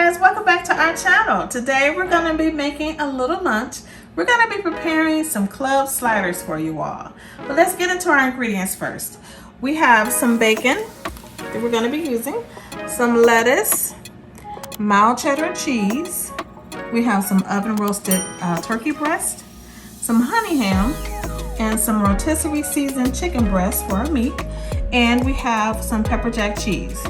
guys, welcome back to our channel. Today we're going to be making a little lunch. We're going to be preparing some club sliders for you all. But let's get into our ingredients first. We have some bacon that we're going to be using, some lettuce, mild cheddar cheese. We have some oven roasted turkey breast, some honey ham, and some rotisserie seasoned chicken breast for our meat. And we have some pepper jack cheese.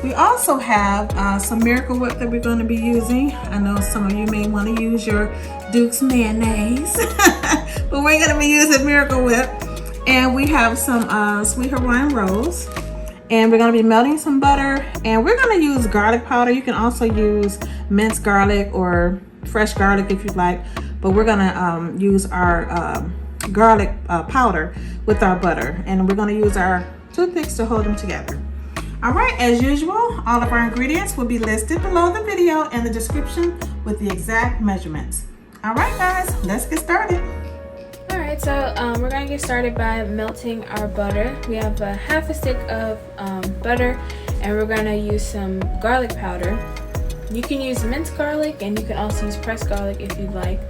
We also have some Miracle Whip that we're going to be using. I know some of you may want to use your Duke's mayonnaise, but we're going to be using Miracle Whip. And we have some sweet Hawaiian rolls. And we're going to be melting some butter. And we're going to use garlic powder. You can also use minced garlic or fresh garlic if you'd like. But we're going to use our garlic powder with our butter. And we're going to use our toothpicks to hold them together. Alright, as usual, all of our ingredients will be listed below the video in the description with the exact measurements. Alright guys, let's get started. Alright, so we're going to get started by melting our butter. We have half a stick of butter, and we're going to use some garlic powder. You can use minced garlic, and you can also use pressed garlic if you'd like.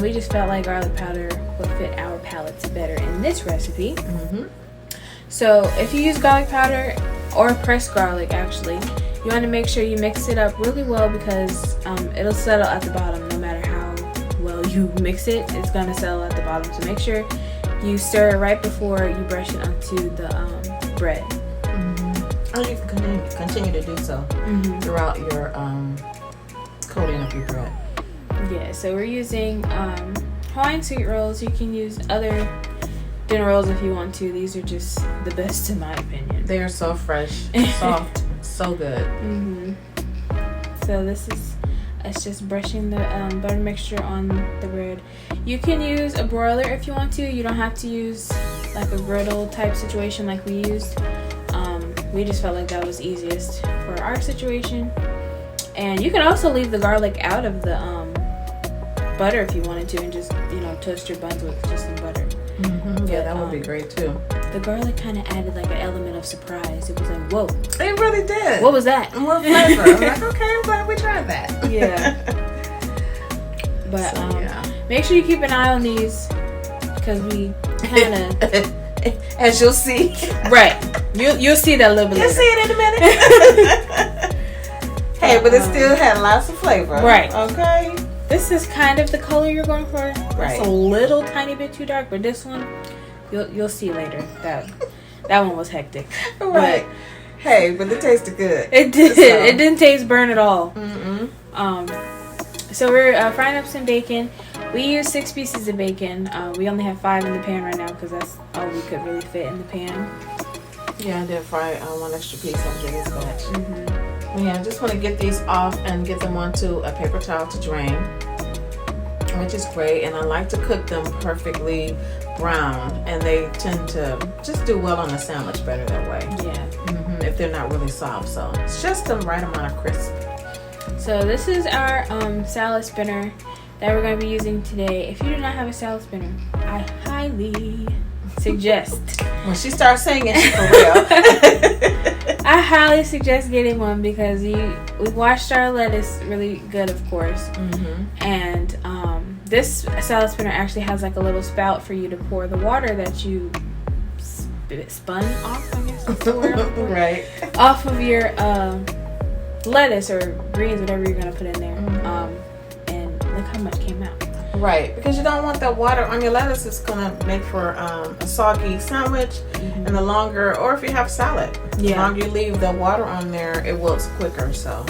We just felt like garlic powder would fit our palates better in this recipe. So if you use garlic powder or pressed garlic, actually, you want to make sure you mix it up really well because it'll settle at the bottom. No matter how well you mix it, it's going to settle at the bottom. So make sure you stir it right before you brush it onto the bread. Oh, you can continue to do so throughout your coating of your bread. Yeah, so we're using Hawaiian sweet rolls. You can use other dinner rolls if you want to. These are just the best in my opinion. They are so fresh, soft, so good. So this is us just brushing the butter mixture on the bread. You can use a broiler if you want to. You don't have to use like a griddle type situation like we used. We just felt like that was easiest for our situation. And you can also leave the garlic out of the butter if you wanted to, and just toast your buns with just some butter. Yeah, that would be great too. The garlic kind of added like an element of surprise. It was like, whoa. It really did. What was that? What flavor? I'm like, okay, I'm glad we tried that. Yeah. But make sure you keep an eye on these because we kind of, as you'll see. Right. You'll see that a little bit later. You'll see it in a minute. Hey, but it still had lots of flavor. Right. Okay. This is kind of the color you're going for. Right. It's a little tiny bit too dark, but this one, you'll see later. That one was hectic. Right. But, hey, but it tasted good. It did. So. It didn't taste burnt at all. So we're frying up some bacon. We used 6 pieces of bacon. We only have 5 in the pan right now because that's all we could really fit in the pan. Yeah, I did fry one extra piece on Jenny's batch. Yeah, I just want to get these off and get them onto a paper towel to drain, which is great. And I like to cook them perfectly brown, and they tend to just do well on a sandwich better that way. Yeah. If they're not really soft, so it's just the right amount of crisp. So this is our salad spinner that we're going to be using today. If you do not have a salad spinner, I highly suggest. When she starts saying it, she's for real. I highly suggest getting one because we washed our lettuce really good, of course. And this salad spinner actually has like a little spout for you to pour the water that you spun off, I guess. That's the word. Right. Off of your lettuce or greens, whatever you're going to put in there. And look how much came out. Right, because you don't want that water on your lettuce. It's going to make for a soggy sandwich. And the longer, or if you have salad, the longer you leave the water on there, it wilts quicker. So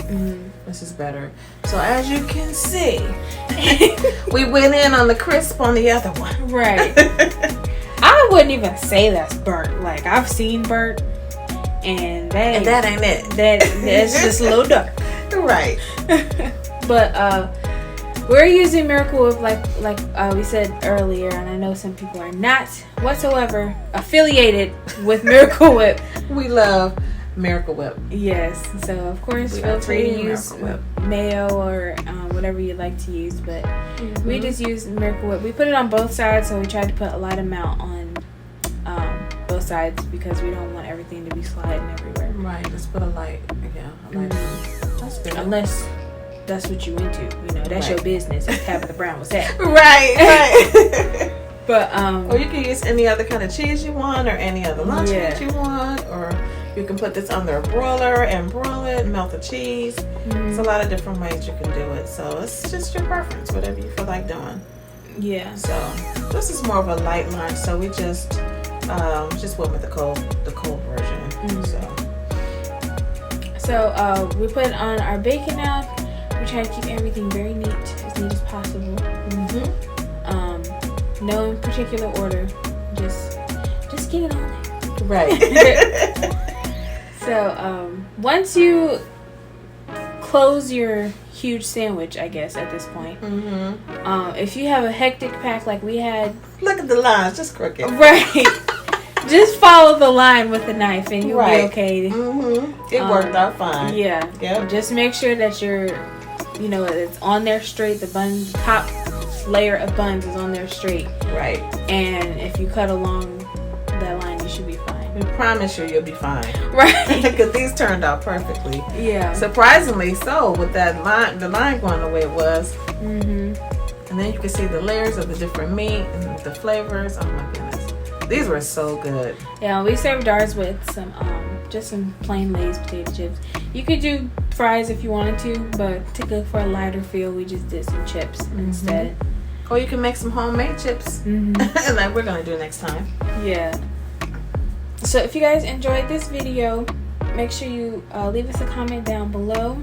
this is better. So as you can see, we went in on the crisp on the other one. Right. I wouldn't even say that's burnt. Like, I've seen burnt, and that ain't it. That's just a little dark. Right. But we're using Miracle Whip like we said earlier, and I know some people are not whatsoever affiliated with Miracle Whip. We love Miracle Whip. Yes, so of course feel free to use mayo or whatever you like to use, but we just use Miracle Whip. We put it on both sides, so we tried to put a light amount on both sides because we don't want everything to be sliding everywhere. Right, just put a light. Yeah, a light. That's good. Unless that's what you into. You know, that's your business. It's Tabitha Brown was that. Right. But or you can use any other kind of cheese you want, or any other lunch meat you want, or you can put this under a broiler and broil it, melt the cheese. There's a lot of different ways you can do it. So it's just your preference, whatever you feel like doing. Yeah. So this is more of a light lunch. So we just went with the cold version. So we put on our bacon now. We try to keep everything very neat as possible. No particular order. Just get it on there. Right. So once you close your huge sandwich, I guess at this point, if you have a hectic pack like we had, look at the lines, just crooked. Right. Just follow the line with the knife and you'll be okay. It worked out fine. Yeah. Yep. Just make sure that it's on there straight. The top layer of buns is on there straight. Right. And if you cut along that line, you should be fine. We promise you'll be fine. Right. Because these turned out perfectly. Yeah. Surprisingly so, with that line, the line going the way it was. And then you can see the layers of the different meat and the flavors. Oh my goodness. These were so good. Yeah, we served ours with some plain Lay's potato chips. You could do fries if you wanted to, but to go for a lighter feel, we just did some chips instead. Or you can make some homemade chips, like we're gonna do next time. Yeah. So if you guys enjoyed this video, make sure you leave us a comment down below.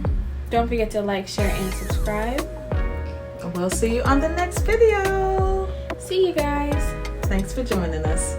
Don't forget to like, share, and subscribe. We'll see you on the next video. See you guys. Thanks for joining us.